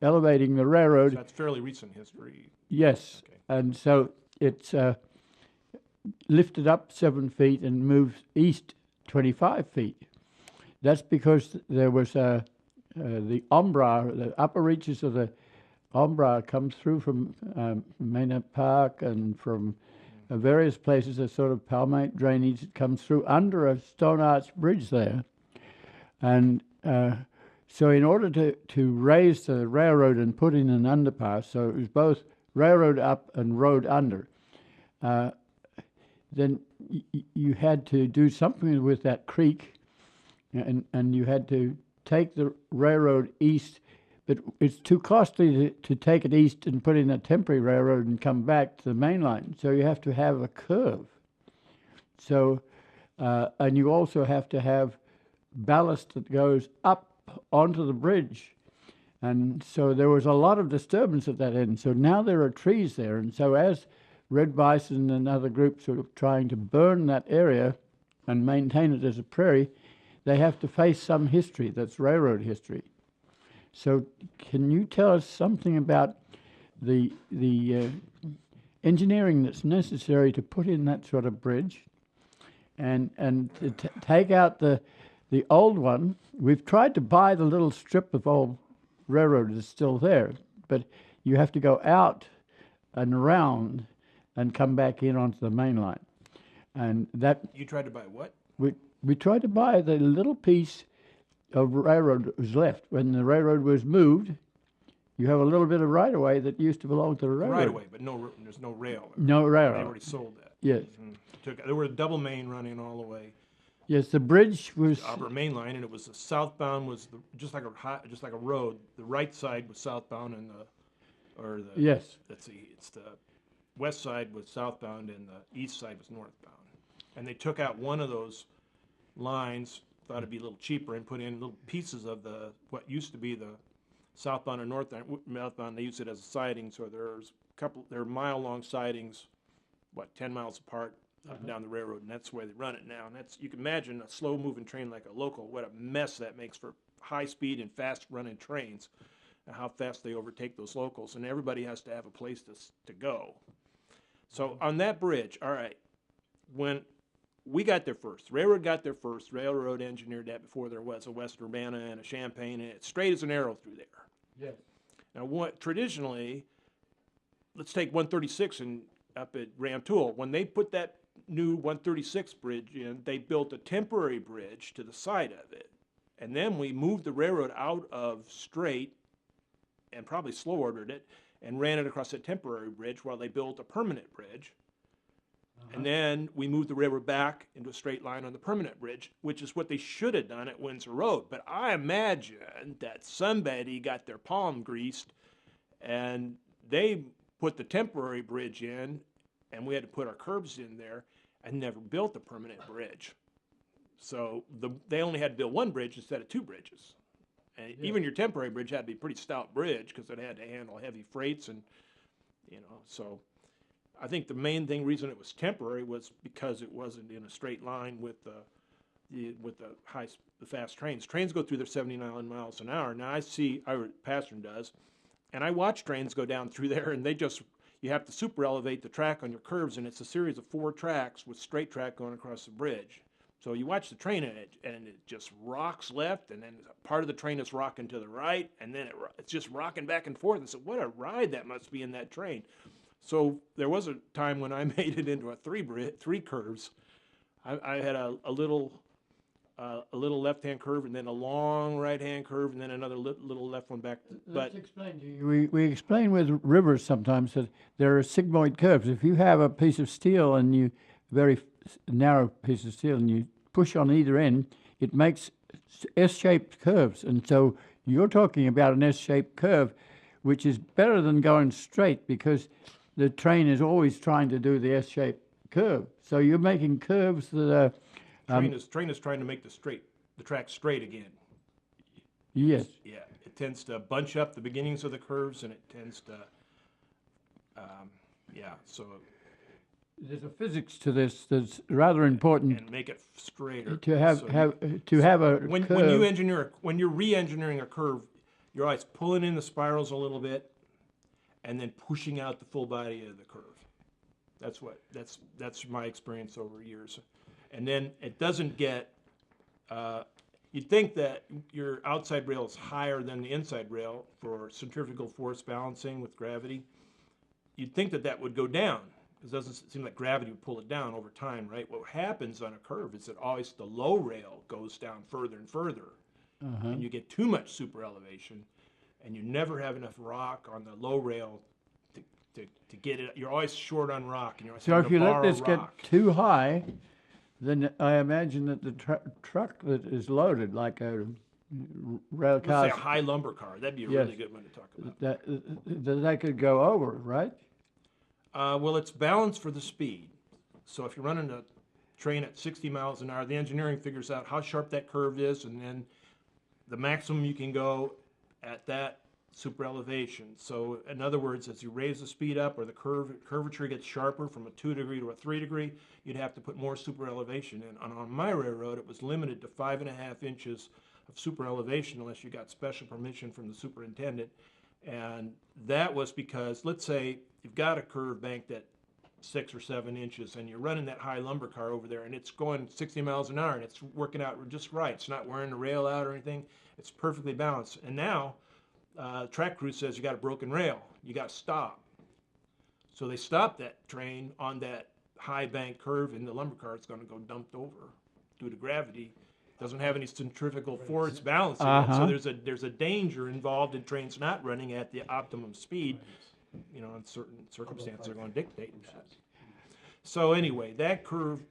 A: elevating the railroad.
B: So that's fairly recent history.
A: Yes.
B: Okay.
A: And so it's lifted up 7 feet and moved east 25 feet. That's because there was the Ombra, the upper reaches of the Ombra comes through from Maynard Park and from various places, a sort of palmate drainage that comes through under a stone arch bridge there. And so in order to raise the railroad and put in an underpass, so it was both railroad up and road under, then you had to do something with that creek, and you had to take the railroad east, but it's too costly to take it east and put in a temporary railroad and come back to the main line. So you have to have a curve. So, and you also have to have ballast that goes up onto the bridge. And so there was a lot of disturbance at that end. So now there are trees there. And so as Red Bison and other groups are trying to burn that area and maintain it as a prairie, they have to face some history that's railroad history. So can you tell us something about the engineering that's necessary to put in that sort of bridge and to take out the old one? We've tried to buy the little strip of old railroad that's still there, but you have to go out and around and come back in onto the main line. And that...
B: You tried to buy what?
A: We tried to buy the little piece of railroad that was left. When the railroad was moved, you have a little bit of right-of-way that used to belong to the railroad.
B: Right-of-way, but there's no rail.
A: No
B: They
A: railroad.
B: already sold that.
A: Yes.
B: There were a double main running all the way.
A: Yes, the bridge was...
B: The upper main line, and it was the southbound was just like a road. The right side was southbound, and
A: Yes.
B: Let's see, it's the west side was southbound, and the east side was northbound. And they took out one of those lines, thought it'd be a little cheaper, and put in little pieces of what used to be the southbound and northbound. They used it as a siding, so there are mile-long sidings, 10 miles apart up and down the railroad, and that's the way they run it now. And that's, you can imagine a slow-moving train like a local, what a mess that makes for high-speed and fast-running trains, and how fast they overtake those locals. And everybody has to have a place to go. So on that bridge, all right, when we got there first, the railroad got there first, railroad engineered that before there was a West Urbana and a Champaign, and it's straight as an arrow through there.
A: Yes.
B: Now, what traditionally, let's take 136 and up at Rantoul. When they put that new 136 bridge in, they built a temporary bridge to the side of it. And then we moved the railroad out of straight and probably slow ordered it and ran it across that temporary bridge while they built a permanent bridge. And then we moved the railroad back into a straight line on the permanent bridge, which is what they should have done at Windsor Road. But I imagine that somebody got their palm greased and they put the temporary bridge in, and we had to put our curbs in there, and never built the permanent bridge. So they only had to build one bridge instead of two bridges. And even your temporary bridge had to be a pretty stout bridge because it had to handle heavy freights, and so I think the main reason it was temporary was because it wasn't in a straight line with the fast trains. Trains go through there 79 miles an hour. Now Pastern does, and I watch trains go down through there, and you have to super elevate the track on your curves, and it's a series of 4 tracks with straight track going across the bridge. So you watch the train, and it just rocks left, and then part of the train is rocking to the right, and then it's just rocking back and forth. And so what a ride that must be in that train. So there was a time when I made it into a 3 curves. I had a little left-hand curve, and then a long right-hand curve, and then another little left one back.
A: Let's explain to you. We explain with rivers sometimes that there are sigmoid curves. If you have a piece of steel and very narrow piece of steel, and you push on either end, it makes S-shaped curves. And so you're talking about an S-shaped curve, which is better than going straight because the train is always trying to do the S-shaped curve. So you're making curves that are...
B: Train is trying to make the track straight again.
A: Yes.
B: Yeah, it tends to bunch up the beginnings of the curves, and it tends to, so...
A: There's a physics to this that's rather important.
B: And make it straighter.
A: To have a
B: when
A: curve.
B: when you're re-engineering a curve, you're always pulling in the spirals a little bit, and then pushing out the full body of the curve. That's my experience over years. And then it doesn't get. You'd think that your outside rail is higher than the inside rail for centrifugal force balancing with gravity. You'd think that would go down. It doesn't seem like gravity would pull it down over time, right? What happens on a curve is that always the low rail goes down further and further, and you get too much super elevation, and you never have enough rock on the low rail to get it. You're always short on rock, and you're always
A: So
B: having
A: if you
B: to
A: let
B: borrow
A: this
B: rock.
A: get too high, then I imagine that the truck that is loaded, like a rail
B: Let's
A: car,
B: say a high lumber car. That'd be a really good one to talk about.
A: that they could go over, right?
B: Well, it's balanced for the speed. So if you're running a train at 60 miles an hour, the engineering figures out how sharp that curve is, and then the maximum you can go at that super elevation. So in other words, as you raise the speed up or the curvature gets sharper from a 2 degree to a 3 degree, you'd have to put more super elevation in. And on my railroad, it was limited to 5.5 inches of super elevation unless you got special permission from the superintendent. And that was because, let's say you've got a curve banked at 6 or 7 inches, and you're running that high lumber car over there, and it's going 60 miles an hour, and it's working out just right. It's not wearing the rail out or anything. It's perfectly balanced. And now, track crew says you got a broken rail. You got to stop. So they stop that train on that high bank curve, and the lumber car is going to go dumped over due to gravity. Doesn't have any centrifugal force balancing it. So there's a danger involved in trains not running at the optimum speed. In certain circumstances are going to dictate that. So anyway, that curve,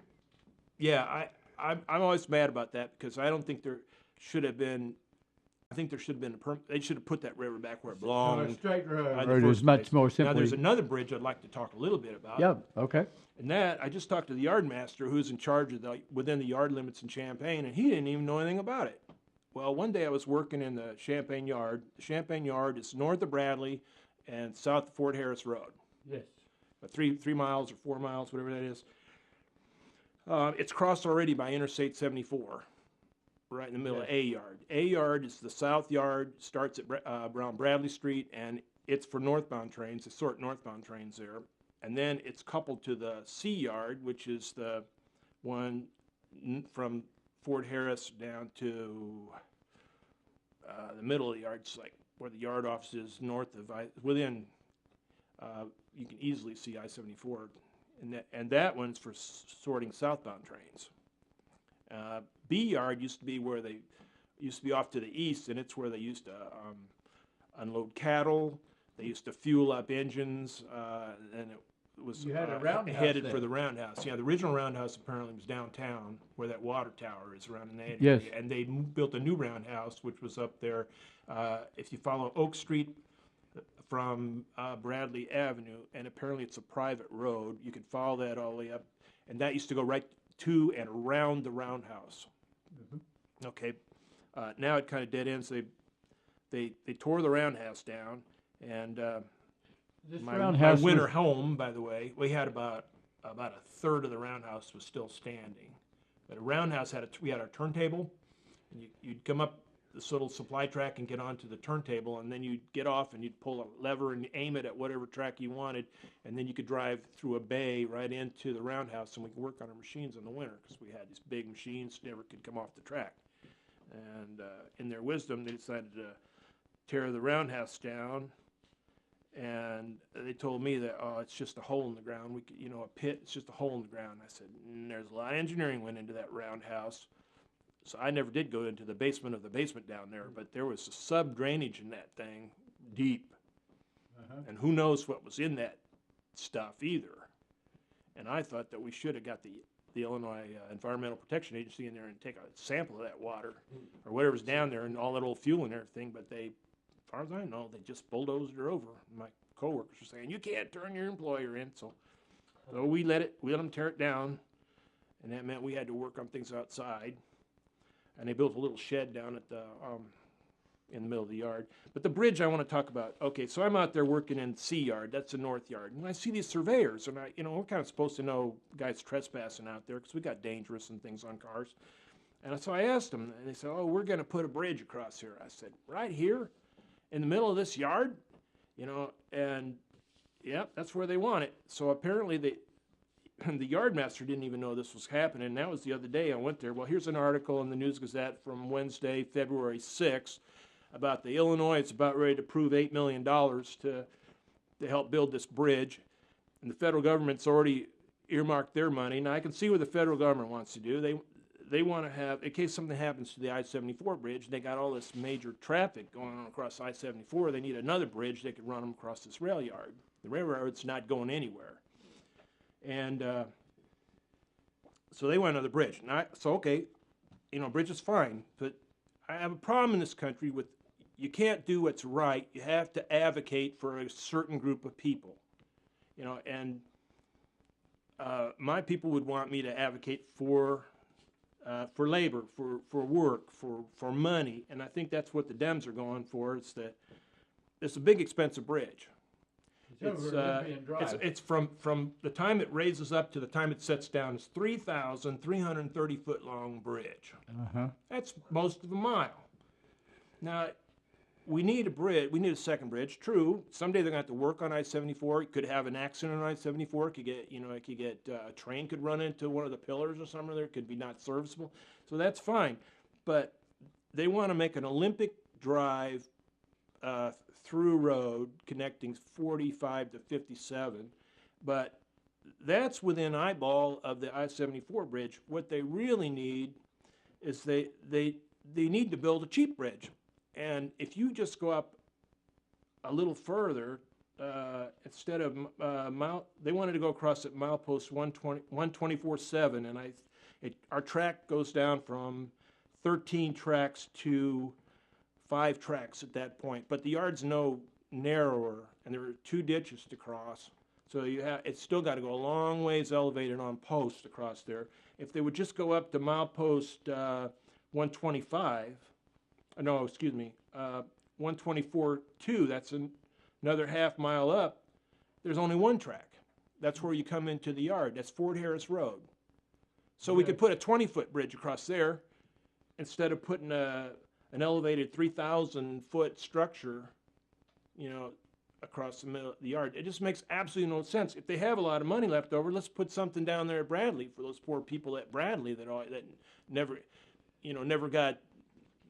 B: I'm always mad about that because I don't think there should have been. I think there should have been they should have put that railroad back where it belonged.
A: A straight
B: in the
A: road
B: first
A: is much
B: place.
A: more
B: Now
A: simply.
B: there's another bridge I'd like to talk a little bit about.
A: Yeah. Okay.
B: And that, I just talked to the yard master who's in charge of within the yard limits in Champaign, and he didn't even know anything about it. Well, one day I was working in the Champaign yard. The Champaign yard is north of Bradley and south of Fort Harris Road.
A: Yes.
B: 3 miles or 4 miles, whatever that is. It's crossed already by Interstate 74, right in the middle of
A: Yes.
B: A Yard. A Yard is the south yard, starts at around Bradley Street, and it's for northbound trains. They sort northbound trains there. And then it's coupled to the C Yard, which is the one from Fort Harris down to the middle of the yard. It's like where the yard office is north of, within, you can easily see I-74. And that one's for sorting southbound trains. B Yard used to be where they used to be off to the east, and it's where they used to unload cattle. They used to fuel up engines, and it was
A: You had a roundhouse
B: headed
A: there.
B: for the roundhouse. Yeah, the original roundhouse apparently was downtown, where that water tower is around in that
A: Yes.
B: area. And they built a new roundhouse, which was up there. If you follow Oak Street from Bradley Avenue, and apparently it's a private road, you can follow that all the way up, and that used to go right to and around the roundhouse. Okay, now it kind of dead ends. They tore the roundhouse down, and
A: This
B: my
A: roundhouse
B: winter
A: was-
B: home, by the way, we had about a third of the roundhouse was still standing. But a roundhouse we had our turntable, and you'd come up this little supply track and get onto the turntable, and then you'd get off and you'd pull a lever and aim it at whatever track you wanted, and then you could drive through a bay right into the roundhouse, and we could work on our machines in the winter because we had these big machines never could come off the track. And in their wisdom, they decided to tear the roundhouse down, and they told me that, oh, it's just a hole in the ground. We could, a pit, it's just a hole in the ground. I said, there's a lot of engineering went into that roundhouse. So I never did go into the basement of the basement down there, but there was a sub-drainage in that thing, deep. And who knows what was in that stuff either. And I thought that we should have got the Illinois Environmental Protection Agency in there and take a sample of that water, or whatever's down there, and all that old fuel and everything, but they, as far as I know, they just bulldozed it over. My coworkers were saying, you can't turn your employer in, so we let them tear it down, and that meant we had to work on things outside. And they built a little shed down at the in the middle of the yard. But the bridge I want to talk about. Okay, so I'm out there working in C Yard. That's the north yard. And I see these surveyors, and we're kind of supposed to know guys trespassing out there because we got dangerous and things on cars. And so I asked them, and they said, "Oh, we're going to put a bridge across here." I said, "Right here, in the middle of this yard?" And yeah, that's where they want it. So apparently the yardmaster didn't even know this was happening. And that was the other day I went there. Well, here's an article in the News Gazette from Wednesday, February 6th, about the Illinois. It's about ready to approve $8 million to help build this bridge. And the federal government's already earmarked their money. Now, I can see what the federal government wants to do. They want to have, in case something happens to the I-74 bridge, they got all this major traffic going on across I-74. They need another bridge they could run them across this rail yard. The railroad's not going anywhere. And so they want another bridge. And okay, bridge is fine, but I have a problem in this country with, you can't do what's right. You have to advocate for a certain group of people, and my people would want me to advocate for labor, for work, for money, and I think that's what the Dems are going for. It's a big, expensive bridge. It's from the time it raises up to the time it sets down. It's 3,330 foot long bridge. That's most of a mile. Now, we need a bridge. We need a second bridge. True. Someday they're going to have to work on I-74. It could have an accident on I-74. It could get a train could run into one of the pillars or something. There could be not serviceable. So that's fine. But they want to make an Olympic Drive through road connecting 45 to 57, but that's within eyeball of the I-74 bridge. What they really need is they need to build a cheap bridge, and if you just go up a little further, instead of they wanted to go across at milepost 124.7, and our track goes down from 13 tracks to 5 tracks at that point, but the yard's no narrower, and there are 2 ditches to cross. So it's still got to go a long ways elevated on posts across there. If they would just go up to milepost 125, 124.2, that's another half mile up, there's only 1 track. That's where you come into the yard. That's Fort Harris Road. So we could put a 20-foot bridge across there instead of putting an elevated 3,000-foot structure, across the middle of the yard. It just makes absolutely no sense. If they have a lot of money left over, let's put something down there at Bradley for those poor people at Bradley that never got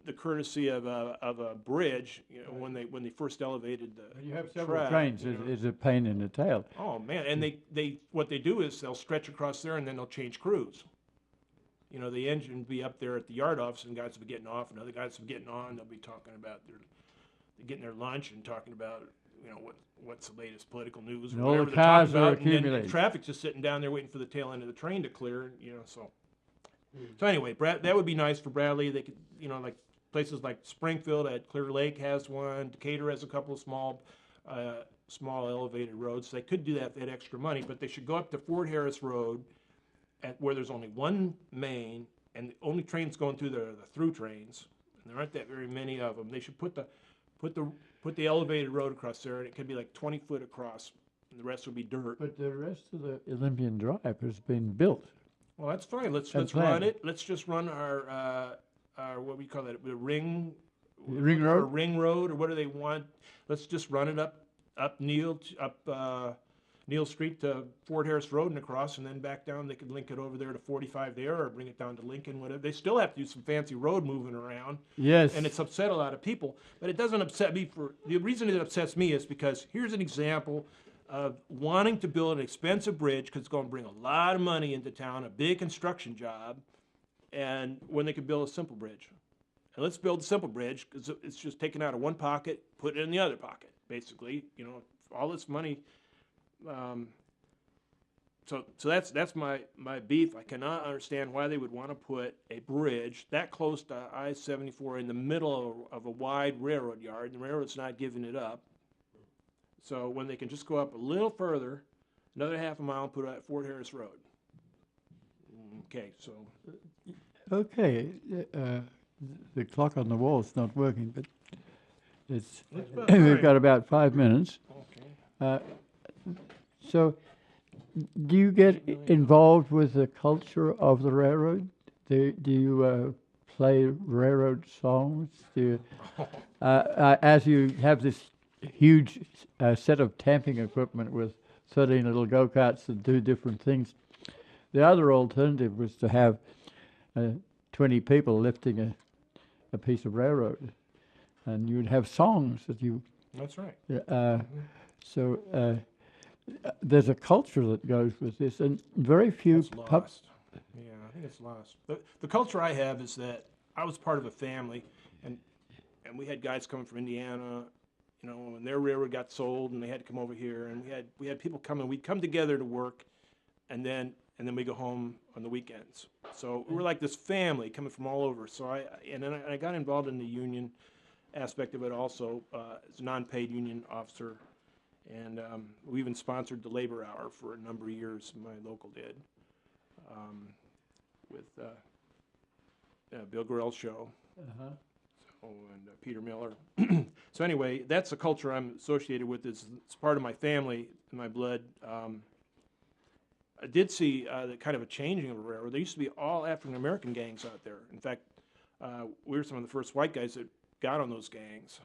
B: the courtesy of a bridge, when they first elevated the
A: When you have several
B: track,
A: trains, it's a pain in the tail.
B: Oh man, and they what they do is they'll stretch across there and then they'll change crews. The engine will be up there at the yard office and guys will be getting off and other guys will be getting on. They'll be talking about they're getting their lunch and talking about what's the latest political news.
A: And
B: Or
A: all the
B: whatever they're
A: cars
B: talking
A: are
B: about, and then
A: accumulating.
B: the traffic's just sitting down there waiting for the tail end of the train to clear. So anyway, that would be nice for Bradley. They could, like places like Springfield at Clear Lake has one. Decatur has a couple of small elevated roads. They could do that if they had extra money, but they should go up to Fort Harris Road, where there's only one main, and the only trains going through there are the through trains, and there aren't that very many of them. They should put the elevated road across there, and it could be like 20 foot across, and the rest would be dirt.
A: But the rest of the Olympian Drive has been built.
B: Well, that's fine. Let's
A: That's
B: run
A: planned.
B: it. Let's just run our what we call that, the ring
A: Road?
B: or ring road, or what do they want? Let's just run it up Neal Street to Fort Harris Road and across, and then back down. They could link it over there to 45 there, or bring it down to Lincoln, whatever. They still have to do some fancy road moving around.
A: Yes.
B: And it's upset a lot of people, but it doesn't upset me. The reason it upsets me is because here's an example of wanting to build an expensive bridge, because it's going to bring a lot of money into town, a big construction job, and when they could build a simple bridge. And let's build a simple bridge, because it's just taken out of one pocket, put it in the other pocket, basically. All this money. So that's my beef. I cannot understand why they would want to put a bridge that close to I-74 in the middle of a wide railroad yard. The railroad's not giving it up. So when they can just go up a little further, another half a mile, and put it at Fort Harris Road. Okay, so
A: Okay, the clock on the wall is not working, but it's
B: about
A: we've
B: right.
A: got about 5 minutes.
B: okay.
A: So, do you get involved with the culture of the railroad? Do you play railroad songs? Do you, as you have this huge set of tamping equipment with 13 little go-karts that do different things, the other alternative was to have 20 people lifting a piece of railroad, and you'd have songs that you.
B: That's right.
A: So there's a culture that goes with this, and very few
B: It's lost. Yeah, I think it's lost. The culture I have is that I was part of a family, and we had guys coming from Indiana, when their railroad got sold, and they had to come over here, and we had people coming. We'd come together to work, and then we go home on the weekends. So we were like this family coming from all over. So I got involved in the union aspect of it also as a non-paid union officer. And we even sponsored the labor hour for a number of years, my local did, with Bill Gorell's show, and Peter Miller. So anyway, that's the culture I'm associated with. It's part of my family and my blood. I did see the kind of a changing of a railroad. There used to be all African-American gangs out there. In fact, we were some of the first white guys that got on those gangs.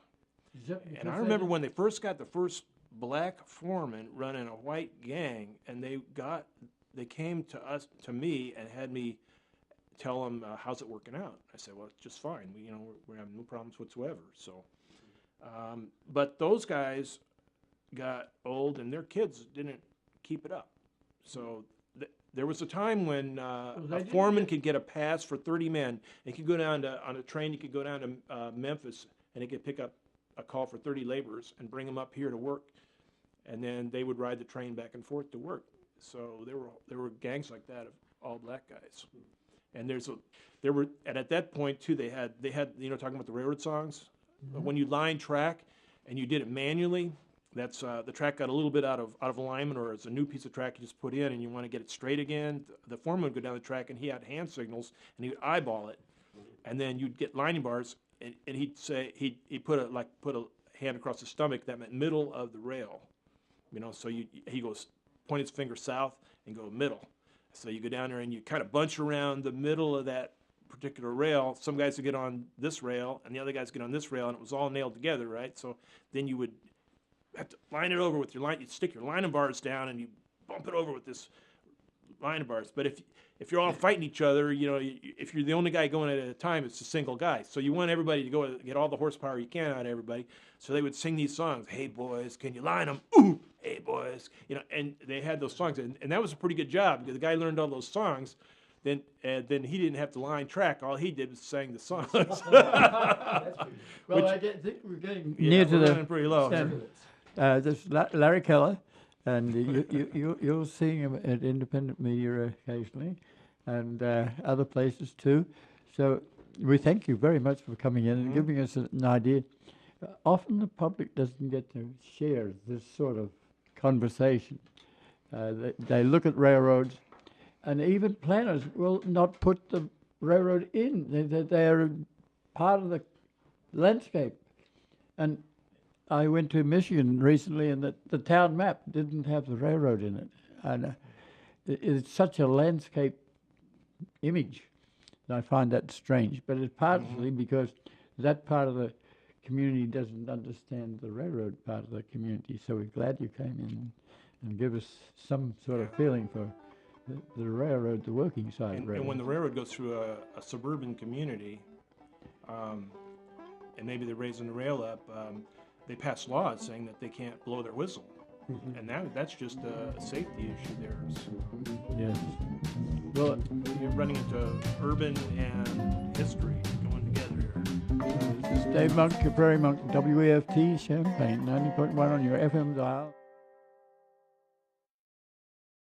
B: And I remember when they first got the first black foreman running a white gang, and they came to me and had me tell them, how's it working out? I said, well, it's just fine. We have no problems whatsoever. So, but those guys got old, and their kids didn't keep it up. So there was a time when a foreman could get a pass for 30 men. He could go down on a train. He could go down to Memphis, and he could pick up a call for 30 laborers and bring them up here to work, and then they would ride the train back and forth to work. So there were gangs like that of all black guys, and at that point too they had talking about the railroad songs. Mm-hmm. When you line track and you did it manually, that's the track got a little bit out of alignment, or it's a new piece of track you just put in and you want to get it straight again. The foreman would go down the track and he had hand signals and he would eyeball it, and then you'd get lining bars. And he'd say he put a hand across the stomach. That meant middle of the rail, so he goes point his finger south and go middle. So you go down there and you kind of bunch around the middle of that particular rail. Some guys would get on this rail and the other guys get on this rail, and it was all nailed together, right? So then you would have to line it over with your line. You'd stick your lining bars down and you bump it over with this lining bars. But if you're all fighting each other, you know, if you're the only guy going at a time, it's a single guy. So you want everybody to go get all the horsepower you can out of everybody. So they would sing these songs. Hey boys, can you line them? Ooh, hey boys, you know. And they had those songs, and that was a pretty good job because the guy learned all those songs. Then he didn't have to line track. All he did was sang the songs.
A: Well, I think we're getting near to
B: we're
A: the
B: running pretty low.
A: This is Larry Keller, and you'll see him at independent media occasionally, and other places too. So we thank you very much for coming in and giving us an idea. Often the public doesn't get to share this sort of conversation. They look at railroads, and even planners will not put the railroad in. They are part of the landscape. And I went to Michigan recently, and the town map didn't have the railroad in it. And it's such a landscape image. And I find that strange. But it's partly because that part of the community doesn't understand the railroad part of the community. So we're glad you came in and give us some sort of feeling for the railroad, the working side of railroad.
B: And when the railroad goes through a suburban community, and maybe they're raising the rail up, they pass laws saying that they can't blow their whistle. And that's just a safety issue there. So
A: Yes. Well,
B: you're running into urban and history going together here.
A: this is Dave Monk, Prarie Monk, WEFT, Champaign, 90.1 on your FM dial.